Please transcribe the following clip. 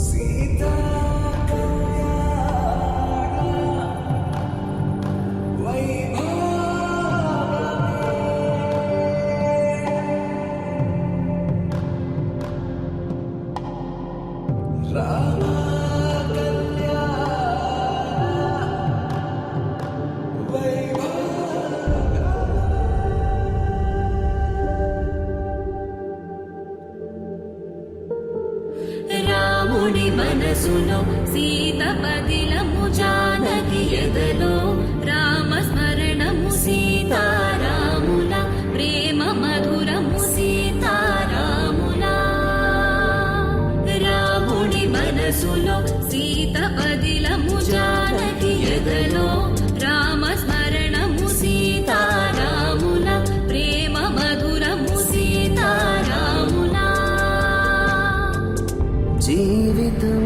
సీతా కళ్యాణ వైభోగమే రామ రాముని మనసులో సీత పదిలము జానకి ఎదలో రామస్మరణము సీతారాముల ప్రేమ మధురము సీతారాముల రాముని మనసులో సీత పదిలము జానకి ఎదలో రామస్మరణము సీతారాముల ప్రేమ మధురము సీతారాముల జీవితం